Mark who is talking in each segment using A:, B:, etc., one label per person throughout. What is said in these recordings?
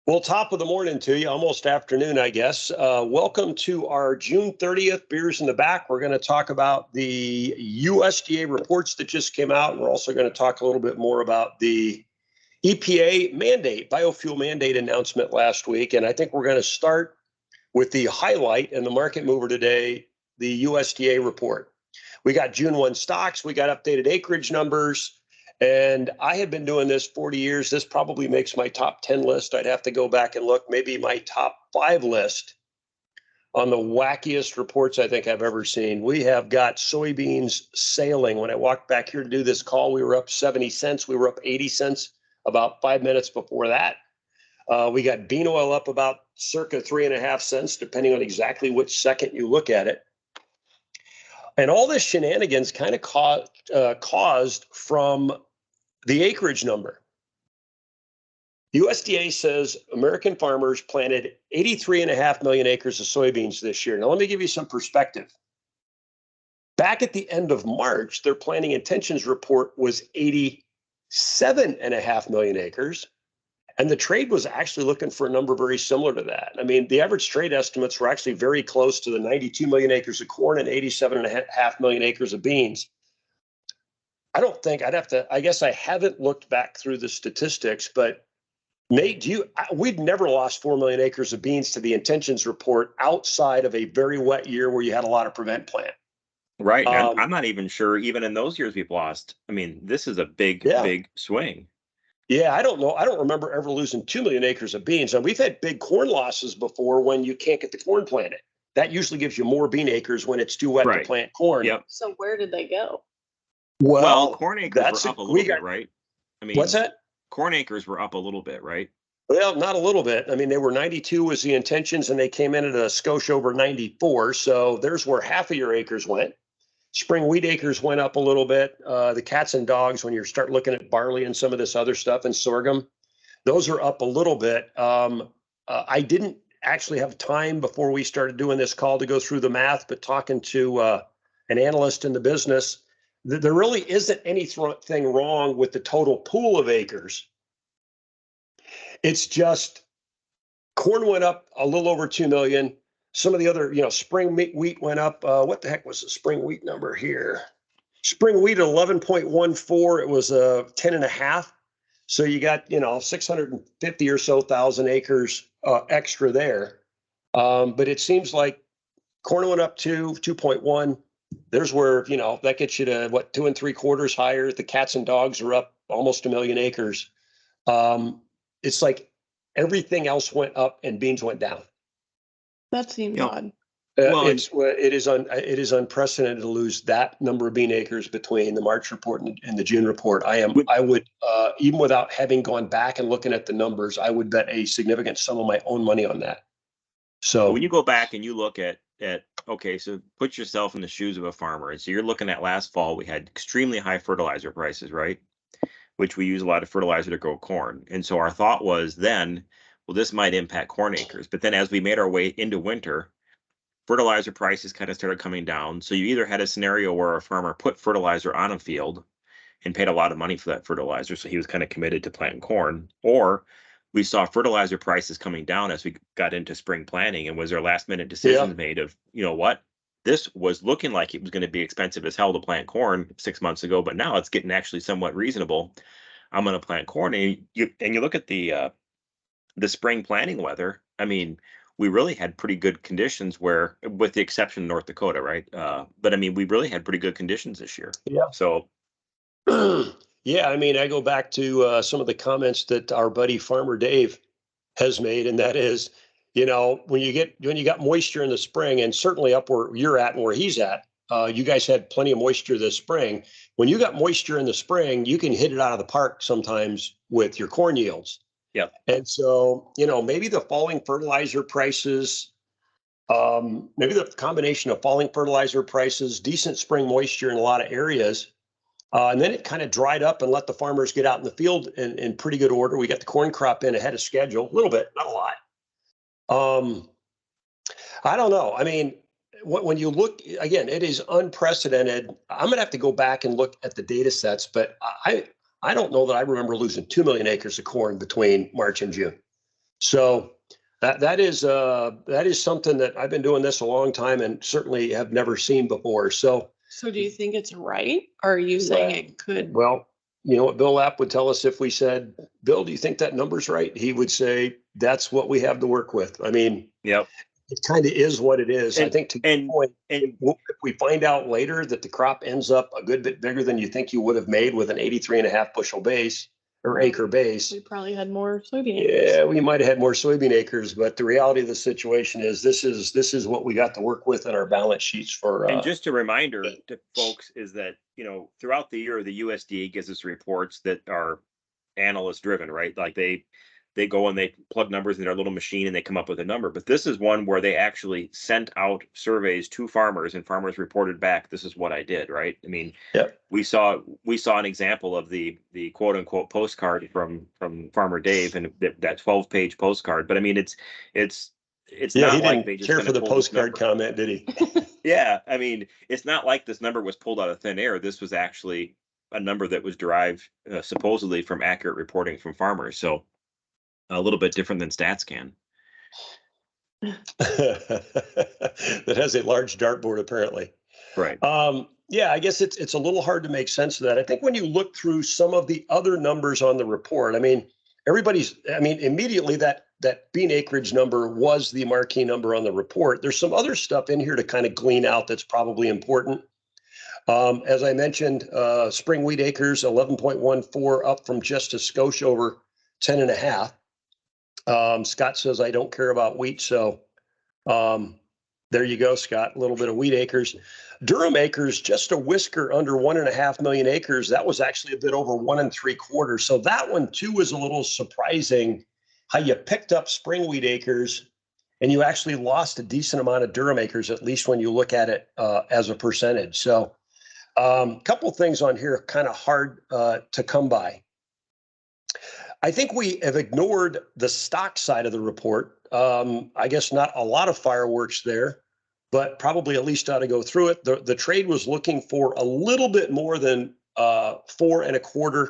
A: Well, top of the morning to you, almost afternoon, I guess. Welcome to our June 30th Beers in the Back. We're going to talk about the USDA reports that just came out. We're also going to talk a little bit more about the EPA mandate, biofuel mandate announcement last week. And I think we're going to start with the highlight and the market mover today, the USDA report. We got June 1 stocks, we got updated acreage numbers. And I have been doing this 40 years. This probably makes my top 10 list. I'd have to go back and look, maybe my top 5 list on the wackiest reports I think I've ever seen. We have got soybeans sailing. When I walked back here to do this call, we were up 70 cents. We were up 80 cents about 5 minutes before that. We got bean oil up about circa 3.5 cents, depending on exactly which second you look at it. And all this shenanigans kind of caused from the acreage number. USDA says American farmers planted 83.5 million acres of soybeans this year. Now, let me give you some perspective. Back at the end of March, their planting intentions report was 87.5 million acres. And the trade was actually looking for a number very similar to that. I mean, the average trade estimates were actually very close to the 92 million acres of corn and 87.5 million acres of beans. I guess I haven't looked back through the statistics, but Nate, we've never lost 4 million acres of beans to the intentions report outside of a very wet year where you had a lot of prevent plant.
B: Right. I'm not even sure even in those years we've lost. I mean, this is a big swing.
A: Yeah, I don't know. I don't remember ever losing 2 million acres of beans. And we've had big corn losses before when you can't get the corn planted. That usually gives you more bean acres when it's too wet to plant corn.
B: Yep.
C: So where did they go?
B: Well, corn acres were up a little bit, right? I mean,
A: what's that?
B: Corn acres were up a little bit, right?
A: Well, not a little bit. I mean, they were 92 was the intentions, and they came in at a skosh over 94. So there's where half of your acres went. Spring wheat acres went up a little bit. The cats and dogs, when you start looking at barley and some of this other stuff and sorghum, those are up a little bit. I didn't actually have time before we started doing this call to go through the math, but talking to an analyst in the business, there really isn't anything wrong with the total pool of acres. It's just corn went up a little over 2 million. Some of the other, spring wheat went up. What the heck was the spring wheat number here? Spring wheat at 11.14. It was 10.5. So you got, 650 or so thousand acres extra there. But it seems like corn went up 2.1. There's where, that gets you to 2 3/4 higher. The cats and dogs are up almost 1 million acres. It's like everything else went up and beans went down.
C: That seems odd.
A: It is unprecedented to lose that number of bean acres between the March report and the June report. I would even without having gone back and looking at the numbers, I would bet a significant sum of my own money on that. So
B: when you go back and you look at okay, so put yourself in the shoes of a farmer. And so you're looking at last fall, we had extremely high fertilizer prices, right? Which we use a lot of fertilizer to grow corn. And so our thought was then, well, this might impact corn acres. But then as we made our way into winter, fertilizer prices kind of started coming down. So you either had a scenario where a farmer put fertilizer on a field and paid a lot of money for that fertilizer, so he was kind of committed to planting corn, or we saw fertilizer prices coming down as we got into spring planting, and was there last minute decisions made of, what, this was looking like it was going to be expensive as hell to plant corn 6 months ago, but now it's getting actually somewhat reasonable. I'm going to plant corn. And you look at the spring planting weather. I mean, we really had pretty good conditions where, with the exception of North Dakota, right? But I mean, we really had pretty good conditions this year.
A: Yeah.
B: So.
A: Yeah, I mean, I go back to some of the comments that our buddy Farmer Dave has made, and that is, when you got moisture in the spring, and certainly up where you're at and where he's at, you guys had plenty of moisture this spring. When you got moisture in the spring, you can hit it out of the park sometimes with your corn yields.
B: Yeah.
A: And so, maybe the falling fertilizer prices, maybe the combination of falling fertilizer prices, decent spring moisture in a lot of areas. And then it kind of dried up and let the farmers get out in the field in pretty good order. We got the corn crop in ahead of schedule, a little bit, not a lot. I don't know. I mean, when you look, again, it is unprecedented. I'm going to have to go back and look at the data sets, but I don't know that I remember losing 2 million acres of corn between March and June. So that is something that I've been doing this a long time and certainly have never seen before. So
C: do you think it's right? Or are you saying it could?
A: Well, you know what Bill Lapp would tell us if we said, Bill, do you think that number's right? He would say, that's what we have to work with. I mean,
B: Yep.
A: it kind of is what it is. I think
B: and
A: if we find out later that the crop ends up a good bit bigger than you think you would have made with an 83.5 bushel base or acre base,
C: We probably had more soybean acres.
A: yeah, we might have had more soybean acres, but the reality of the situation is this is what we got to work with in our balance sheets for.
B: And just a reminder to folks is that, you know, throughout the year, the USDA gives us reports that are analyst driven, right? Like they go and they plug numbers in their little machine and they come up with a number. But this is one where they actually sent out surveys to farmers and farmers reported back, this is what I did, right? I mean,
A: Yep.
B: we saw an example of the quote unquote postcard from Farmer Dave and that 12-page postcard. But I mean, it's not like they just
A: care for the postcard comment, did he?
B: Yeah, I mean, it's not like this number was pulled out of thin air. This was actually a number that was derived supposedly from accurate reporting from farmers. So a little bit different than StatsCan.
A: That has a large dartboard, apparently.
B: Right.
A: Yeah, I guess it's a little hard to make sense of that. I think when you look through some of the other numbers on the report, I mean, immediately that bean acreage number was the marquee number on the report. There's some other stuff in here to kind of glean out that's probably important. As I mentioned, spring wheat acres, 11.14, up from just a skosh over 10.5. Scott says, I don't care about wheat. So there you go, Scott, a little bit of wheat acres. Durum acres, just a whisker under 1.5 million acres. That was actually a bit over 1 3/4. So that one too was a little surprising, how you picked up spring wheat acres and you actually lost a decent amount of durum acres, at least when you look at it as a percentage. So a couple things on here kind of hard to come by. I think we have ignored the stock side of the report. I guess not a lot of fireworks there, but probably at least ought to go through it. The trade was looking for a little bit more than 4.25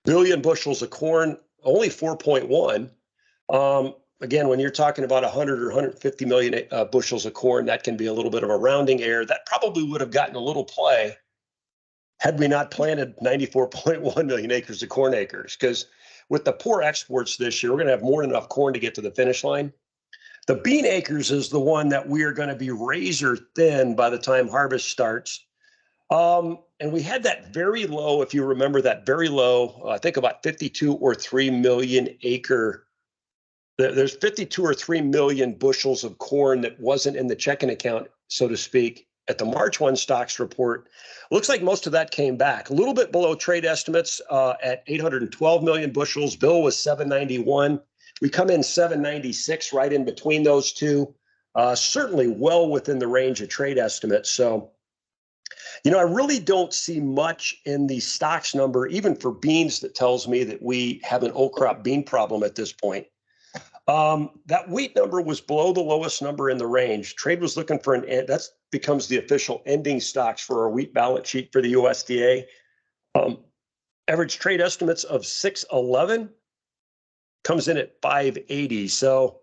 A: billion bushels of corn, only 4.1. Again, when you're talking about 100 or 150 million bushels of corn, that can be a little bit of a rounding error. That probably would have gotten a little play had we not planted 94.1 million acres of corn acres. Because with the poor exports this year, we're going to have more than enough corn to get to the finish line. The bean acres is the one that we are going to be razor thin by the time harvest starts. And we had that very low, if you remember, that very low, I think about 52 or 3 million acre. There's 52 or 3 million bushels of corn that wasn't in the checking account, so to speak, at the March 1 stocks report. Looks like most of that came back. A little bit below trade estimates at 812 million bushels. Bill was 791. We come in 796, right in between those two. Certainly well within the range of trade estimates. So, you know, I really don't see much in the stocks number, even for beans, that tells me that we have an old crop bean problem at this point. That wheat number was below the lowest number in the range. Trade was looking for that becomes the official ending stocks for our wheat balance sheet for the USDA. Average trade estimates of 611 comes in at 580. So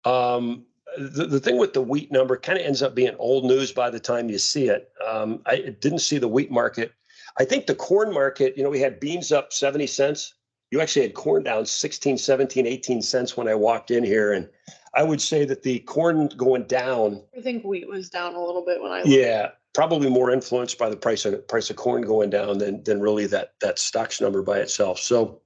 A: the thing with the wheat number kind of ends up being old news by the time you see it. I didn't see the wheat market. I think the corn market, you know, we had beans up 70 cents. You actually had corn down 16, 17, 18 cents when I walked in here. And I would say that the corn going down.
C: I think wheat was down a little bit when I looked.
A: Yeah, probably more influenced by the price of corn going down than really that stocks number by itself. So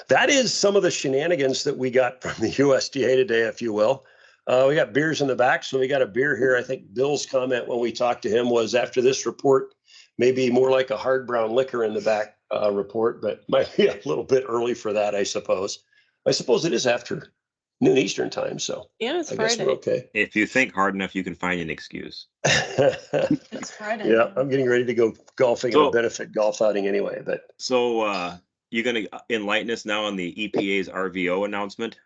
A: that is some of the shenanigans that we got from the USDA today, if you will. We got beers in the back, so we got a beer here. I think Bill's comment when we talked to him was, after this report, maybe more like a hard brown liquor in the back report, but might be a little bit early for that, I suppose. I suppose it is after noon Eastern time, so
C: yeah, it's
A: I
C: Friday.
A: guess we're okay.
B: If you think hard enough, you can find an excuse.
C: It's Friday.
A: Yeah, I'm getting ready to go golfing and a benefit golf outing anyway. But
B: so you're going to enlighten us now on the EPA's RVO announcement?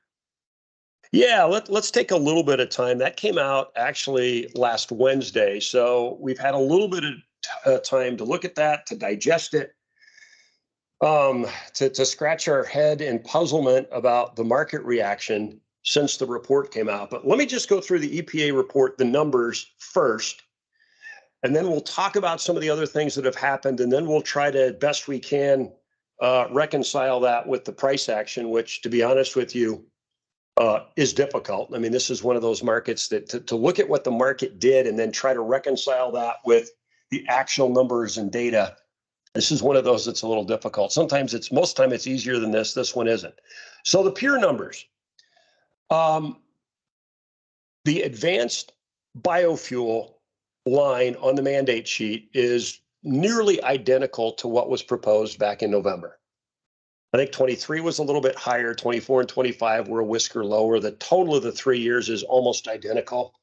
A: Yeah, let's take a little bit of time. That came out actually last Wednesday, so we've had a little bit of time to look at that, to digest it. to scratch our head in puzzlement about the market reaction since the report came out. But let me just go through the EPA report, the numbers first, and then we'll talk about some of the other things that have happened, and then we'll try to, best we can, reconcile that with the price action, which, to be honest with you, is difficult. I mean, this is one of those markets that to look at what the market did and then try to reconcile that with the actual numbers and data. This is one of those that's a little difficult. Most time it's easier than this. This one isn't. So the pure numbers. The advanced biofuel line on the mandate sheet is nearly identical to what was proposed back in November. I think 23 was a little bit higher, 24 and 25 were a whisker lower. The total of the 3 years is almost identical.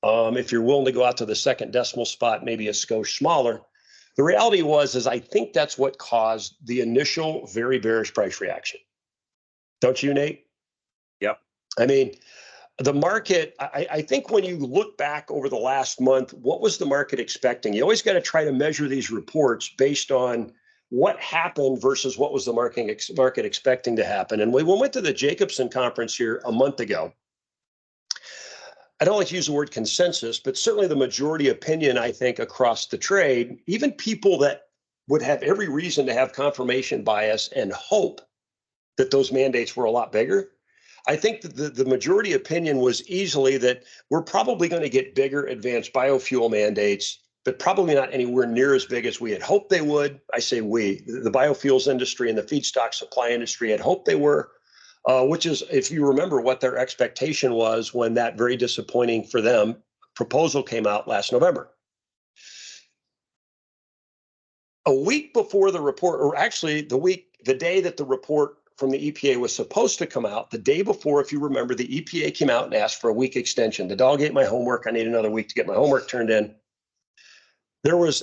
A: If you're willing to go out to the second decimal spot, maybe a skosh smaller. The reality is I think that's what caused the initial very bearish price reaction. Don't you, Nate?
B: Yep.
A: I mean, the market, I think when you look back over the last month, what was the market expecting? You always got to try to measure these reports based on what happened versus what was the market expecting to happen. And we went to the Jacobson conference here a month ago. I don't like to use the word consensus, but certainly the majority opinion, I think, across the trade, even people that would have every reason to have confirmation bias and hope that those mandates were a lot bigger. I think that the majority opinion was easily that we're probably going to get bigger advanced biofuel mandates, but probably not anywhere near as big as we had hoped they would. I say we, the biofuels industry and the feedstock supply industry had hoped they were, which is, if you remember what their expectation was when that very disappointing for them proposal came out last November. A week before the report, or actually the day that the report from the EPA was supposed to come out, the day before, if you remember, the EPA came out and asked for a week extension. The dog ate my homework. I need another week to get my homework turned in. There was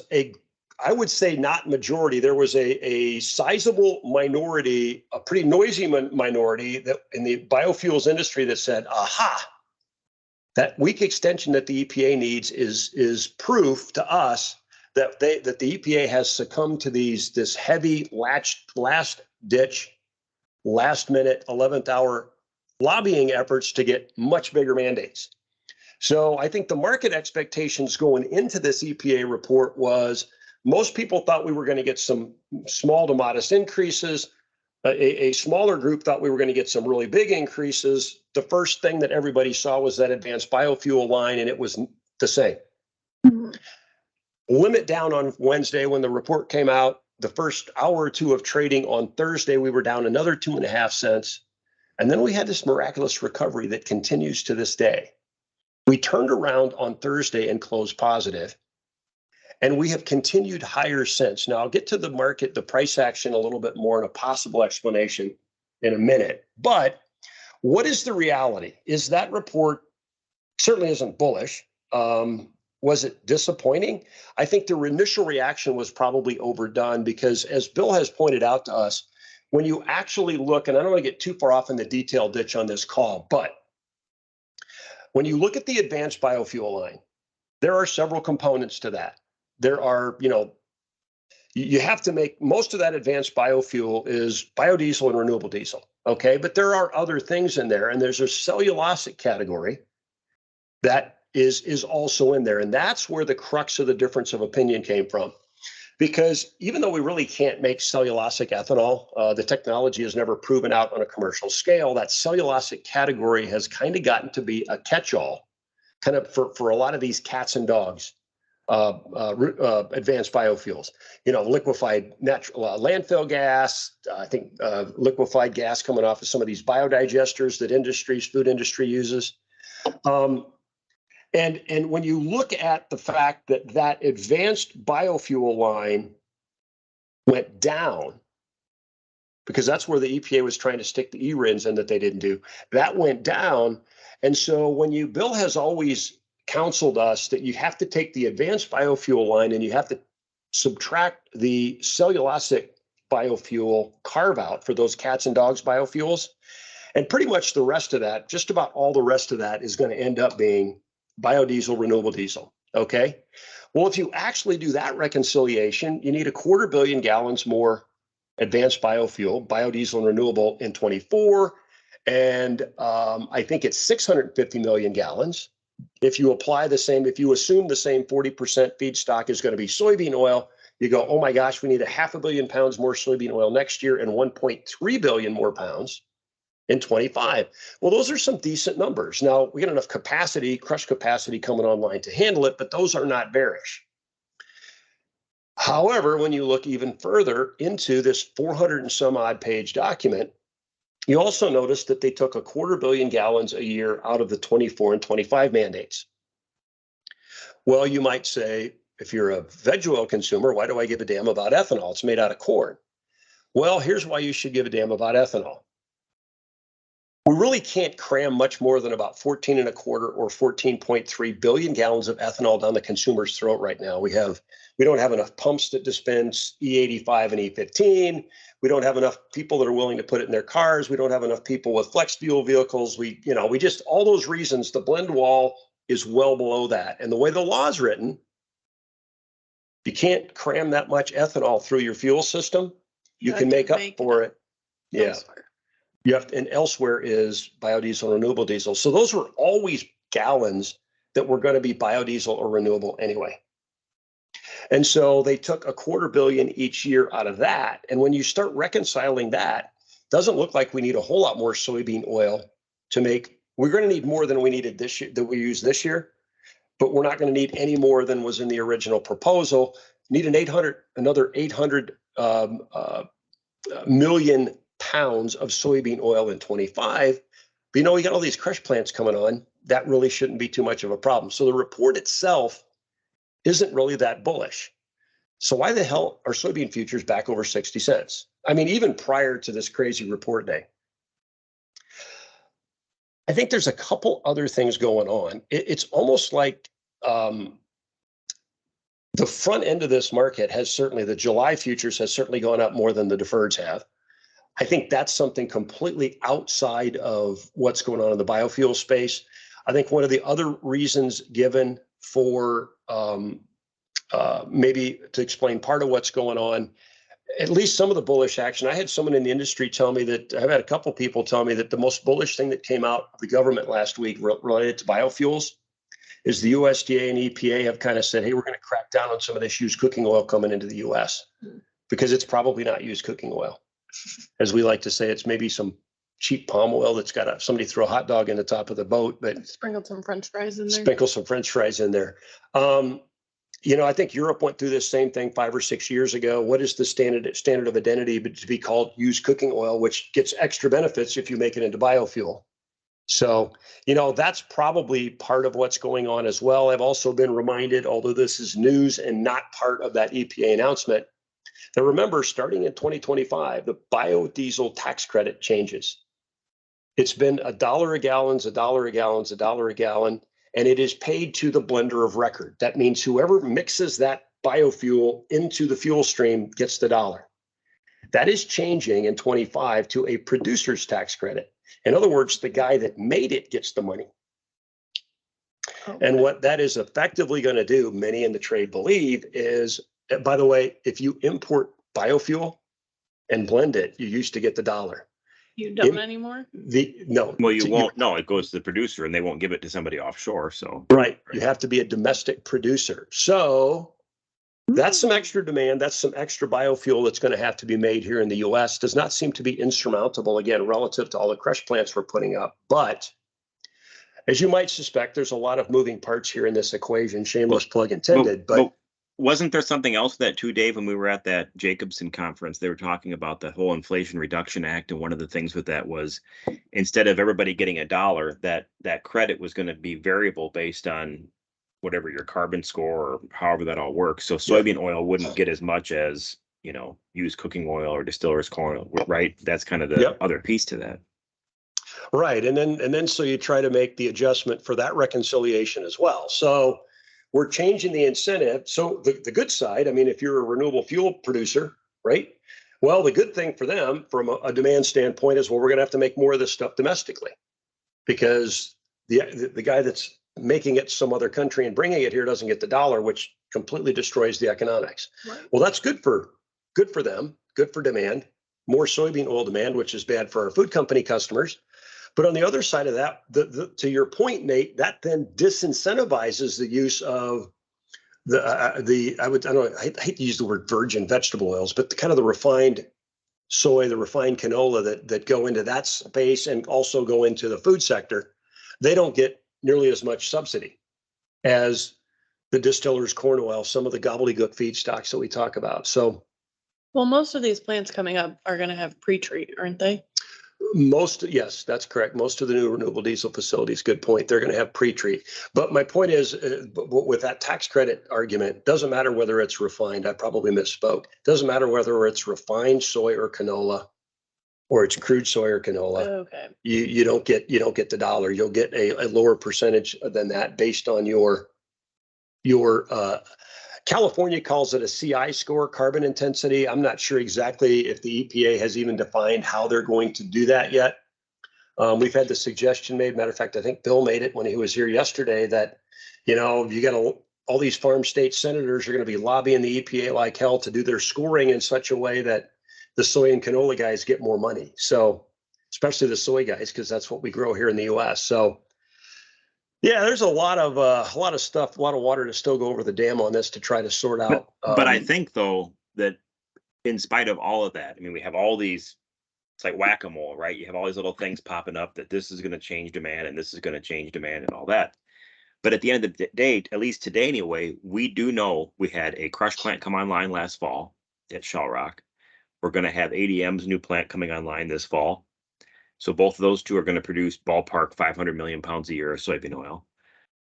A: I would say not majority, there was a sizable minority, a pretty noisy minority that in the biofuels industry that said, aha, that week extension that the EPA needs is proof to us that the EPA has succumbed to this heavy last ditch, last minute, 11th hour lobbying efforts to get much bigger mandates. So I think the market expectations going into this EPA report was most people thought we were going to get some small to modest increases. A smaller group thought we were going to get some really big increases. The first thing that everybody saw was that advanced biofuel line, and it was the same. Mm-hmm. Limit down on Wednesday when the report came out. The first hour or two of trading on Thursday, we were down another 2.5 cents. And then we had this miraculous recovery that continues to this day. We turned around on Thursday and closed positive, and we have continued higher since. Now, I'll get to the market, the price action a little bit more and a possible explanation in a minute. But what is the reality? Is that report certainly isn't bullish. Was it disappointing? I think the initial reaction was probably overdone because, as Bill has pointed out to us, when you actually look, and I don't want to get too far off in the detail ditch on this call, but when you look at the advanced biofuel line, there are several components to that. There are, you have to make most of that advanced biofuel is biodiesel and renewable diesel. Okay. But there are other things in there, and there's a cellulosic category that is also in there. And that's where the crux of the difference of opinion came from. Because even though we really can't make cellulosic ethanol, the technology has never proven out on a commercial scale, that cellulosic category has kind of gotten to be a catch-all kind of for a lot of these cats and dogs, advanced biofuels, liquefied natural landfill gas, I think liquefied gas coming off of some of these biodigesters that food industry uses. And when you look at the fact that advanced biofuel line went down, because that's where the EPA was trying to stick the E-RINs in that they didn't do, that went down. And so Bill has always counseled us that you have to take the advanced biofuel line and you have to subtract the cellulosic biofuel carve out for those cats and dogs biofuels. And pretty much the rest of that, just about all the rest of that is going to end up being biodiesel, renewable diesel. Okay. Well, if you actually do that reconciliation, you need 250 million gallons more advanced biofuel, biodiesel and renewable in 24. And I think it's 650 million gallons. If you apply the same, if you assume the same 40% feedstock is going to be soybean oil, you go, oh my gosh, we need 500 million pounds more soybean oil next year and 1.3 billion more pounds in 25. Well, those are some decent numbers. Now, we got enough capacity, crush capacity coming online to handle it, but those are not bearish. However, when you look even further into this 400 and some odd page document, you also notice that they took 250 million gallons a year out of the 24 and 25 mandates. Well, you might say, if you're a veg oil consumer, why do I give a damn about ethanol? It's made out of corn. Well, here's why you should give a damn about ethanol. We really can't cram much more than about 14 and a quarter or 14.3 billion gallons of ethanol down the consumer's throat right now. We don't have enough pumps that dispense E85 and E15. We don't have enough people that are willing to put it in their cars. We don't have enough people with flex fuel vehicles. We just, all those reasons, the blend wall is well below that. And the way the law is written, you can't cram that much ethanol through your fuel system. You can make up for it. Yeah.
C: Elsewhere.
A: You have to, and elsewhere is biodiesel and renewable diesel. So those were always gallons that were going to be biodiesel or renewable anyway. And so they took 250 million each year out of that. And when you start reconciling that, it doesn't look like we need a whole lot more soybean oil to make. We're going to need more than we needed this year, that we used this year, but we're not going to need any more than was in the original proposal. Need another 800 million pounds of soybean oil in 25. But we got all these crush plants coming on. That really shouldn't be too much of a problem. So the report itself isn't really that bullish. So why the hell are soybean futures back over 60 cents? I mean, even prior to this crazy report day. I think there's a couple other things going on. It's almost like the front end of this market has certainly, the July futures has certainly gone up more than the deferreds have. I think that's something completely outside of what's going on in the biofuel space. I think one of the other reasons given for maybe to explain part of what's going on, at least some of the bullish action. I had someone in the industry tell me that, I've had a couple people tell me that the most bullish thing that came out of the government last week related to biofuels is the USDA and EPA have kind of said, hey, we're going to crack down on some of this used cooking oil coming into the US because it's probably not used cooking oil. As we like to say, it's maybe some cheap palm oil that's got somebody throw a hot dog in the top of the boat, but
C: Sprinkled some French fries in there.
A: Sprinkle some French fries in there. I think Europe went through this same thing 5 or 6 years ago. What is the standard of identity to be called used cooking oil, which gets extra benefits if you make it into biofuel? So, that's probably part of what's going on as well. I've also been reminded, although this is news and not part of that EPA announcement, that remember, starting in 2025, the biodiesel tax credit changes. It's been $1 a gallon, $1 a gallon, $1 a gallon, and it is paid to the blender of record. That means whoever mixes that biofuel into the fuel stream gets the dollar. That is changing in 25 to a producer's tax credit. In other words, the guy that made it gets the money. Okay. And what that is effectively going to do, many in the trade believe, is, by the way, if you import biofuel and blend it, you used to get the dollar.
C: You don't anymore?
A: No.
B: Well, you won't. No, it goes to the producer, and they won't give it to somebody offshore. So
A: right, you have to be a domestic producer. So that's some extra demand. That's some extra biofuel that's going to have to be made here in the U.S. Does not seem to be insurmountable, again, relative to all the crush plants we're putting up. But as you might suspect, there's a lot of moving parts here in this equation. Shameless plug intended. But
B: wasn't there something else that too, Dave, when we were at that Jacobson conference, they were talking about the whole Inflation Reduction Act. And one of the things with that was instead of everybody getting $1, that credit was going to be variable based on whatever your carbon score or however that all works. So soybean oil wouldn't get as much as, used cooking oil or distiller's corn oil, right? That's kind of the other piece to that.
A: Right. And then so you try to make the adjustment for that reconciliation as well. So we're changing the incentive. So the good side, I mean, if you're a renewable fuel producer, right? Well, the good thing for them from a demand standpoint is, well, we're going to have to make more of this stuff domestically because the guy that's making it some other country and bringing it here doesn't get the dollar, which completely destroys the economics. Right. Well, that's good for them. good for demand, more soybean oil demand, which is bad for our food company customers. But on the other side of that, to your point, Nate, that then disincentivizes the use of I hate to use the word virgin vegetable oils, but the refined soy, the refined canola that go into that space and also go into the food sector. They don't get nearly as much subsidy as the distiller's corn oil, some of the gobbledygook feedstocks that we talk about. So,
C: well, most of these plants coming up are going to have pre-treat, aren't they?
A: Yes, that's correct. Most of the new renewable diesel facilities, good point, they're going to have pre-treat. But my point is, with that tax credit argument, doesn't matter whether it's refined. I probably misspoke. Doesn't matter whether it's refined soy or canola, or it's crude soy or canola.
C: Okay.
A: You don't get the dollar. You'll get a lower percentage than that based on your California calls it a CI score, carbon intensity. I'm not sure exactly if the EPA has even defined how they're going to do that yet. We've had the suggestion made. Matter of fact, I think Bill made it when he was here yesterday that, you got all these farm state senators are going to be lobbying the EPA like hell to do their scoring in such a way that the soy and canola guys get more money. So, especially the soy guys, because that's what we grow here in the U.S. So, yeah, there's a lot of stuff, a lot of water to still go over the dam on this to try to sort out.
B: But I think though that in spite of all of that, I mean, we have all these. It's like whack-a-mole, right? You have all these little things popping up that this is going to change demand and this is going to change demand and all that. But at the end of the day, at least today anyway, we do know we had a crush plant come online last fall at Shell Rock. We're going to have ADM's new plant coming online this fall. So both of those two are going to produce ballpark 500 million pounds a year of soybean oil.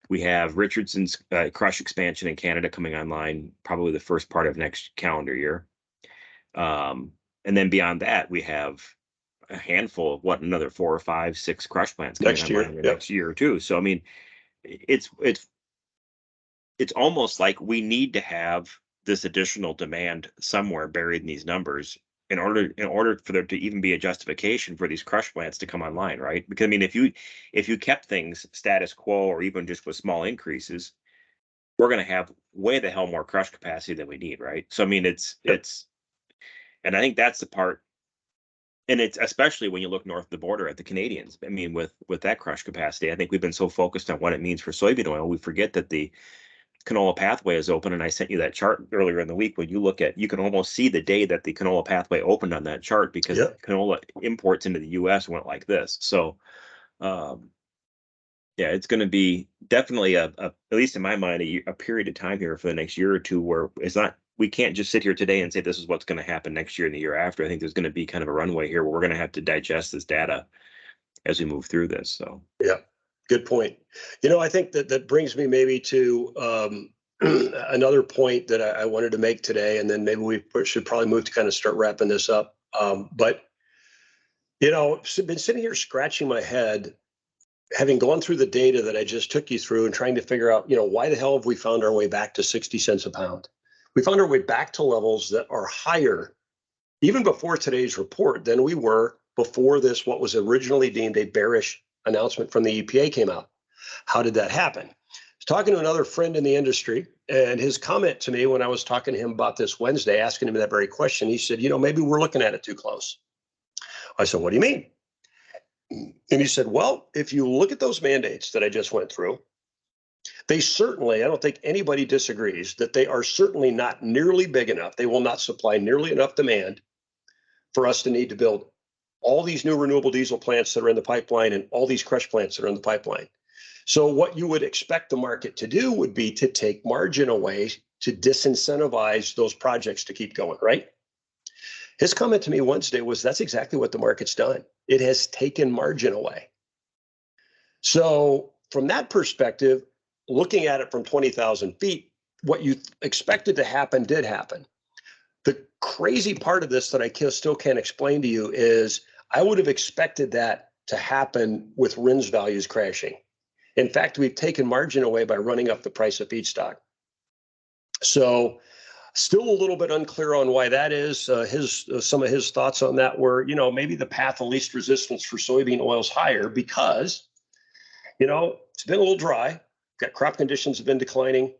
B: We have Richardson's crush expansion in Canada coming online probably the first part of next calendar year. And then beyond that, we have a handful of another 4 or 5, 6 crush plants coming online in the next year or two. So I mean, it's almost like we need to have this additional demand somewhere buried in these numbers in order for there to even be a justification for these crush plants to come online, right? Because I mean, if you kept things status quo or even just with small increases, we're going to have way the hell more crush capacity than we need, right? So I mean, it's and I think that's the part. And it's especially when you look north of the border at the Canadians. I mean, with that crush capacity, I think we've been so focused on what it means for soybean oil, we forget that the canola pathway is open. And I sent you that chart earlier in the week. When you look at, you can almost see the day that the canola pathway opened on that chart because canola imports into the U.S. went like this. So, yeah, it's going to be definitely at least in my mind, a period of time here for the next year or two where it's not. We can't just sit here today and say this is what's going to happen next year and the year after. I think there's going to be kind of a runway here where we're going to have to digest this data as we move through this. So
A: yeah, good point. I think that brings me maybe to another point that I wanted to make today, and then maybe we should probably move to kind of start wrapping this up. But been sitting here scratching my head, having gone through the data that I just took you through and trying to figure out, why the hell have we found our way back to 60 cents a pound? We found our way back to levels that are higher, even before today's report, than we were before this, what was originally deemed a bearish announcement from the EPA came out. How did that happen? I was talking to another friend in the industry, and his comment to me when I was talking to him about this Wednesday, asking him that very question, he said, maybe we're looking at it too close. I said, what do you mean? And he said, well, if you look at those mandates that I just went through, they certainly, I don't think anybody disagrees that they are certainly not nearly big enough. They will not supply nearly enough demand for us to need to build all these new renewable diesel plants that are in the pipeline and all these crush plants that are in the pipeline. So what you would expect the market to do would be to take margin away to disincentivize those projects to keep going, right? His comment to me Wednesday was that's exactly what the market's done. It has taken margin away. So from that perspective, looking at it from 20,000 feet, what you expected to happen did happen. The crazy part of this that I still can't explain to you is I would have expected that to happen with RINs values crashing. In fact, we've taken margin away by running up the price of feedstock. So still a little bit unclear on why that is. Some of his thoughts on that were, maybe the path of least resistance for soybean oil is higher because, it's been a little dry. Crop conditions have been declining.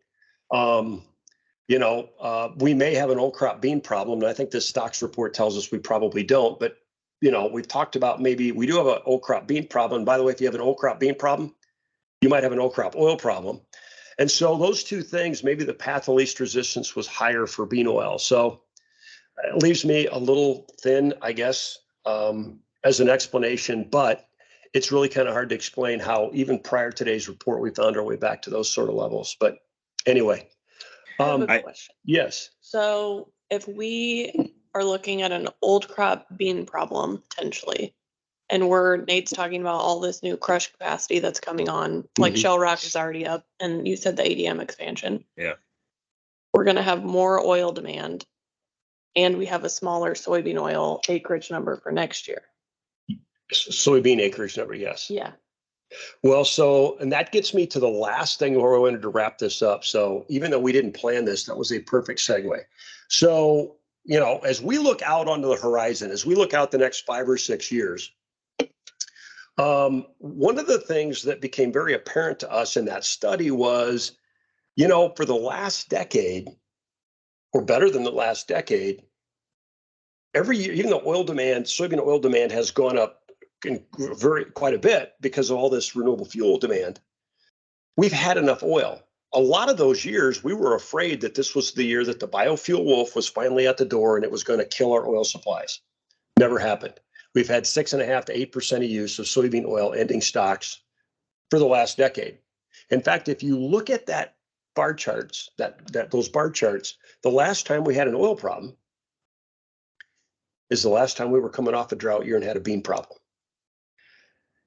A: we may have an old crop bean problem, and I think this stocks report tells us we probably don't, but we've talked about maybe we do have an old crop bean problem. And by the way, if you have an old crop bean problem, you might have an old crop oil problem. And so those two things, maybe the path of least resistance was higher for bean oil. So it leaves me a little thin, I guess, as an explanation, but it's really kind of hard to explain how even prior to today's report, we found our way back to those sort of levels. But anyway.
C: I have a question.
A: Yes.
C: So if we are looking at an old crop bean problem potentially, and Nate's talking about all this new crush capacity that's coming on, like Shell Rock is already up, and you said the ADM expansion.
B: Yeah.
C: We're going to have more oil demand, and we have a smaller soybean oil acreage number for next year.
A: Soybean acreage number, yes.
C: Yeah.
A: Well, and that gets me to the last thing where I wanted to wrap this up. So even though we didn't plan this, that was a perfect segue. So, as we look out onto the horizon, as we look out the next 5 or 6 years, one of the things that became very apparent to us in that study was, for the last decade, or better than the last decade, every year, even though soybean oil demand has gone up quite a bit because of all this renewable fuel demand, we've had enough oil. A lot of those years, we were afraid that this was the year that the biofuel wolf was finally at the door and it was going to kill our oil supplies. Never happened. We've had 6.5% to 8% of use of soybean oil ending stocks for the last decade. In fact, if you look at that bar charts, those bar charts, the last time we had an oil problem is the last time we were coming off a drought year and had a bean problem.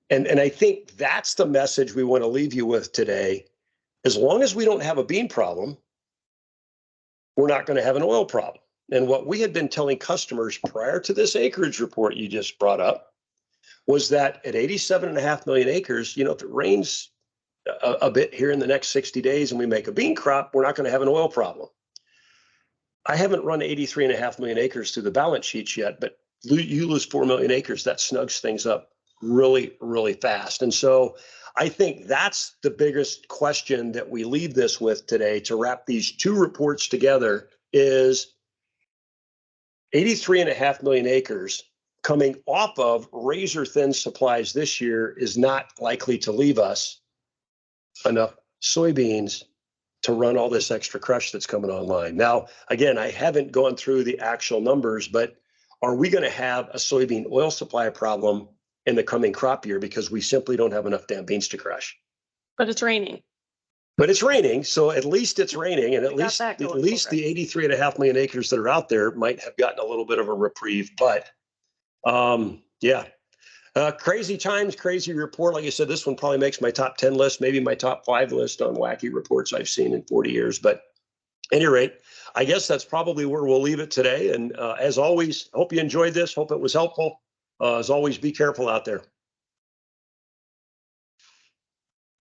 A: And I think that's the message we want to leave you with today. As long as we don't have a bean problem, we're not going to have an oil problem. And what we had been telling customers prior to this acreage report you just brought up was that at 87.5 million acres, if it rains a bit here in the next 60 days and we make a bean crop, we're not going to have an oil problem. I haven't run 83.5 million acres through the balance sheets yet, but you lose 4 million acres, that snugs things up really, really fast. And so I think that's the biggest question that we leave this with today to wrap these two reports together is 83.5 million acres coming off of razor thin supplies this year is not likely to leave us enough soybeans to run all this extra crush that's coming online. Now, again, I haven't gone through the actual numbers, but are we going to have a soybean oil supply problem in the coming crop year because we simply don't have enough damn beans to crush?
C: But it's raining.
A: But it's raining, so at least it's raining, and at least the 83.5 million acres that are out there might have gotten a little bit of a reprieve. But crazy times, crazy report. Like I said, this one probably makes my top 10 list, maybe my top 5 list on wacky reports I've seen in 40 years. But at any rate, I guess that's probably where we'll leave it today. And as always, hope you enjoyed this. Hope it was helpful. As always, be careful out there.